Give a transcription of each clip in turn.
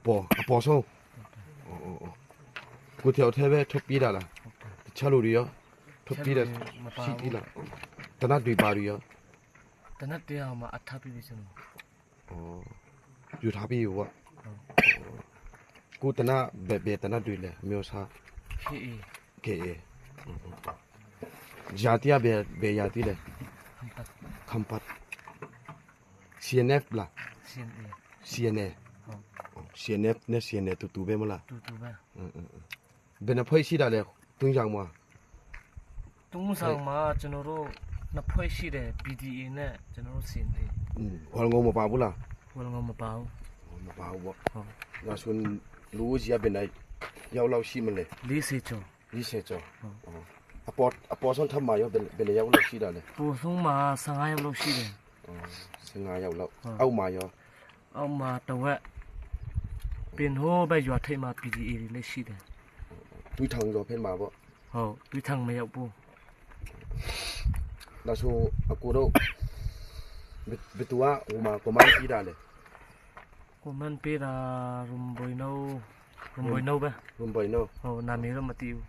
ပေါ်ဆုံးကိုတယောက်တည်းပဲထုတ်ပြီးတာလားတခြားလူတွေရောထုတ်ပြီးတယ်ရှိသေးလားတနတ်တွေပါရောတနတ်တရားမှာအထပ်ပြီးပြီကျွန်တော်ယူထားပြီးရောကိုတနတ်ဘယ်တနတ်တွေလဲမျိုးစားကေဂျာတီယာဘယ်ယာတီလဲခမ်ပတ် CNF လား CNF နဲ့ CNF တူပဲမလားတူပဲဘယ်နှဖွဲ့ရှိတာလဲတွင်းဆောင်မှာတွင်းဆောင်မှာကျွန်တော်တို့နှစ်ဖွဲ့ရှိတယ် BDA နဲ့ကျွန်တော်တို့ CNA ဟောငုံမပါဘူးလားဟောငုံမပါဘူးပေါ့ဟုတ်ဒါဆိုလူကြီးရဘယ်နဲ့ရောက်လောက်ရှိမလဲ40ကျော်အပေါ်ဆုံးထပ်မှာရောဘယ်ရောက်လောက်ရှိတာလဲပေါ်ဆုံးမှာ15ရောက်လောက်ရှိတယ်15ရောက်လောက်အောက်မှာရောအောက်မှာတဝက်ပင်ဟိုးပဲရွာထိပ်မှာ PDA တွေလည်းရှိတယ်တွေးထောင်ရောဖက်မှာပေါ့ဟုတ်တွေးထောင်မရောက်ဘူးဒါဆိုအကိုတို့ဘယ်သူကဟိုမှာကွန်မန့်ပြီးတာလဲကွန်မန့်ပေးတာရုံဘွိုနိုပဲရုံဘွိနိုဟုတ်နာမည်တော့မသိဘူး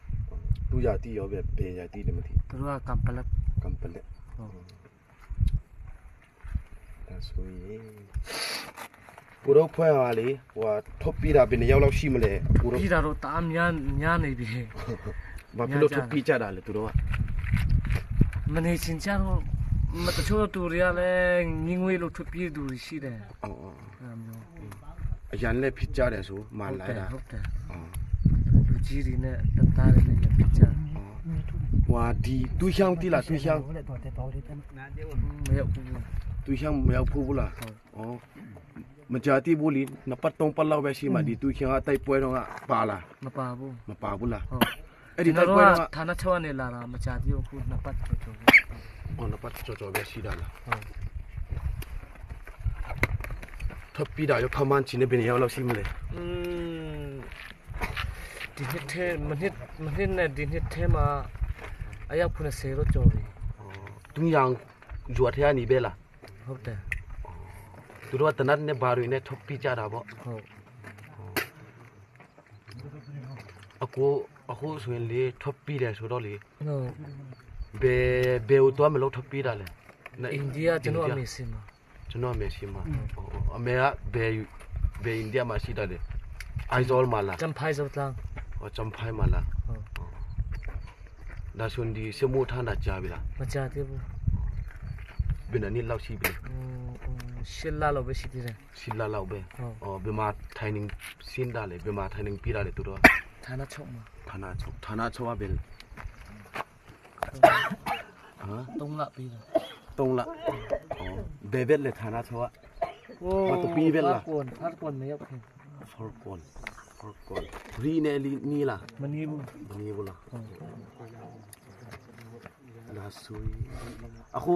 သူရတီရောပဲဘယ်ရတီလည်းမသိသူကကမ်ပလက်ဟုတ်ဒါဆိုရင်ကိုတော့ဖွဲ့ပါလေဟိုထုတ်ပြီးတာဘယ်နှစ်ယောက်လောက်ရှိမလဲကိုတော့ပြီးတာတော့တားများနေပြီဘာဖြစ်လို့ထုတ်ပြီးကြတာလဲသူတို့ကမနေချင်ကြတော့မတချို့တူတွေကလည်းငင်းငွေလို့ထုတ်ပြီးသူရှိတယ်အရန်လည်းဖြစ်ကြတယ်ဆိုမှလာတာဟုတ်တယ်လူကြီးတွေနဲ့တသားတွေနဲ့ဖြစ်ကြဟွာဒီတူရှောင်းတိလားတူရှောင်းမရောက်ဘူးတူရှောင်းမရောက်ဘူးလားမကြတိဘူးလीနှစ်ပတ်သုံးပတ်လောက်ပဲရှိမှဒီတူရှောင်းအတိုက်ပွဲတော့ပါလားမပါဘူးလားအဲ့ဒီတိုက်ပွဲတော့ဌာနချုပ်ကနေလာတာမကြတိဘူးခုနှစ်ပတ်ကျော်နှစ်ပတ်ကျော်ပဲရှိတာလားထပ်ပြီးတာရခမန်းချင်းနေဘယ်နေရောက်လောက်ရှိမလဲဒီနှစ်ထဲမနှစ်နဲ့ဒီနှစ်ထဲမှာအယောက်90တော့ကျော်ပြီသူយ៉ាងရွာထဲကနေပဲလားဟုတ်တယ်သူတို့ကတနတ်နဲ့ဘာတွေနဲ့ထပ်ပြီးကြတာပေါ့ဟုတ်အခုဆိုရင်လေထပ်ပြီးတယ်ဆိုတော့လေဟုတ်ဘယ်တော့မလို့ထပ်ပြီးတာလဲအိန္ဒိယကျွန်တော်အမေစင်မှာအမေကဘယ်အိန္ဒိယမှာရှိတယ်လေအိုင်ဇောလ်မှာလားဂျမ်ဖိုင်ဇောလ်လားဂျမ်ဖိုင်မှာလားဒါဆိုဒီစမိုးထန်တာကြားပြီလားမကြားသေးဘူးဘယ်နှစ်လောက်ရှိပြီ10လလောက်ပဲရှိသေးတယ်10လလောက်ပဲဘယ်မှာထိုင်နေစင်းတာလေဘယ်မှာထိုင်နေပြီးတာလေသူတို့ဌာနချုပ်မှာဌာနချုပ်ကဘယ်3လပြီးတယ်3လဘယ်ဘက်လေဌာနချုပ်ကမတူပြီးဘက်လားဖတ်ကွန်မရောက်ခင်ဖတ်ကွန်ရီနယ်လီနီလားမနီဘူးလားလာဆူအခု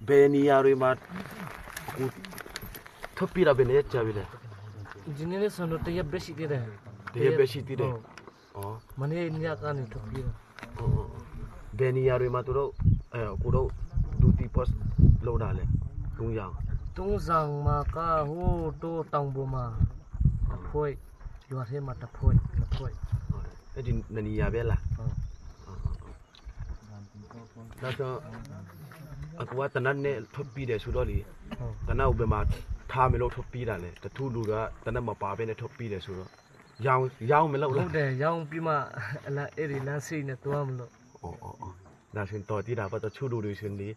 ဘယ်နေရာတွေမှာအခုထပ်ပြီးတာဘယ်နေကြပြီလဲဒီနေ့စံတော့တရက်ပဲရှိသေးတယ်မနေ့ညကနေထပ်ပြီးတာဘယ်နေရာတွေမှာသူတို့အခုတို့ဒူတီပတ်လောက်တာလဲတုံးဆောင်မှာကဟိုတိုးတောင်ပေါ်မှာဖွဲ့ရွာထဲမှာတဖွဲ့အဲ့ဒီနေရာပဲလားဒါဆိုအခုကတနတ်နဲ့ထပ်ပြီးတယ်ဆိုတော့လေတနတ်ဘယ်မှာထားမလို့ထပ်ပြီးတာလဲတထူးလူကတနတ်မပါဘဲနဲ့ထပ်ပြီးတယ်ဆိုတော့ရောင်းမလို့လားဟုတ်တယ်ရောင်းပြီးမှအဲ့ဒီလမ်းစိနဲ့သွားမလို့ဒါဆိုတော်တည်တာပါတချို့လူတွေရှင်လေ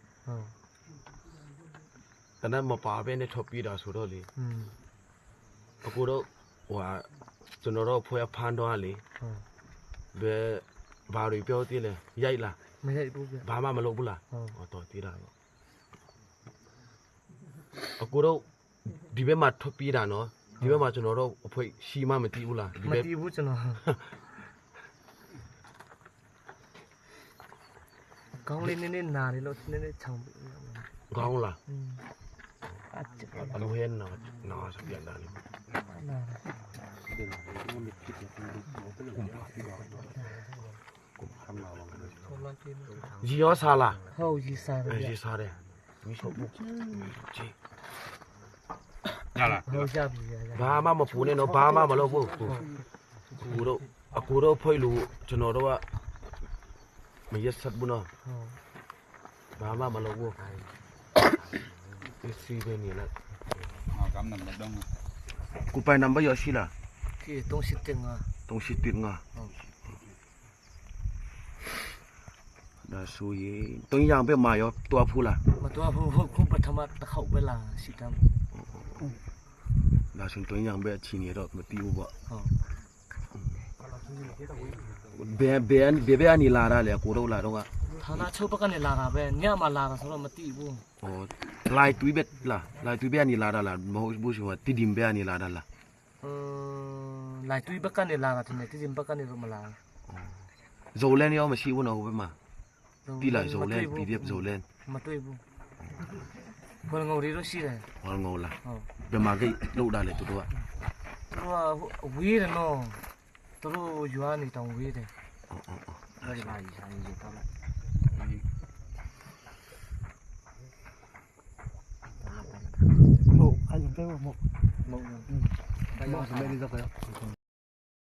တနတ်မပါဘဲနဲ့ထပ်ပြီးတာဆိုတော့လေအခုတော့ဟိုကျွန်တော်တို့ဖွဲ့ဖမ်းတော့လေဘယ်ဘာတွေပြောသေးလဲရိုက်လားမရိုက်ဘူးဗျဘာမှမလုပ်ဘူးလားတော်တည်တာပေါ့အခုတော့ဒီဘက်မှာထွက်ပြေးတာနော်ဒီဘက်မှာကျွန်တော်တို့အဖွဲရှိမှမသိဘူးလားမသိဘူးကျွန်တော်ကောင်းလေးနည်းနည်းနာတယ်လို့နည်းနည်းချောင်းကောင်းလားအလိုဟဲနာစပြန်လာတယ်ရီရောစားလားဟုတ်ရီစားတယ်ရီစားတယ်မီးဆိုဘူးဂျီ ဟုတ်ကြပြီဗျာ ဘာမှမဖူးနဲ့နော်ဘာမှမလုပ်ဘူးကိုတို့အကိုတို့ဖိတ်လို့ကျွန်တော်တို့ကမရက်ဆက်ဘူးနော်ဘာမှမလုပ်ဘူးစီးပဲနေလားကိုပိုင်နံပါတ်ရရှိလား ဒီ30တင်ငါ 30တင်ငါဒါဆိုရင်တုံးရံပဲမာရောတွားဖူးလား မတော်ဘူးခုပထမတစ်ခေါက်ပဲလာရှိတယ် ဒါဆိုတုံးရံပဲအချင်းရတော့မတီးဘူးပေါ့ ဟုတ် ဘယ်အနေလာတာလဲကိုတို့လာတော့က ဌာနချုပ်ဘက်ကနေလာတာပဲညမှာလာတာဆိုတော့မသိဘူး ဟောလိုက်တွေးပဲလားလိုက်တွေးပဲအနေလာတာလားမဟုတ်ဘူးဆိုတီဒီမ်ပဲအနေလာတာလား လိုက်တွေးဘက်ကနေလာတာတင်တယ်ဒီဘက်ကနေတော့မလာ ဇိုလန်ရောမရှိဘူးနော်ဟိုဘက်မှာတီးလိုက်ဇိုလန် PDF ဇိုလန် မတွေ့ဘူးဘောငုံတွေတော့ရှိတယ် ဟောငိုလား ဟုတ် ဘယ်မှာကိတ်လောက်တာလဲသူတို့က သူကဝေးတယ်နော်သူတို့ရွာနေတောင်ဝေးတယ် 那就把以前已经到了。冇，还有给我冇。没有，没有，没有这个。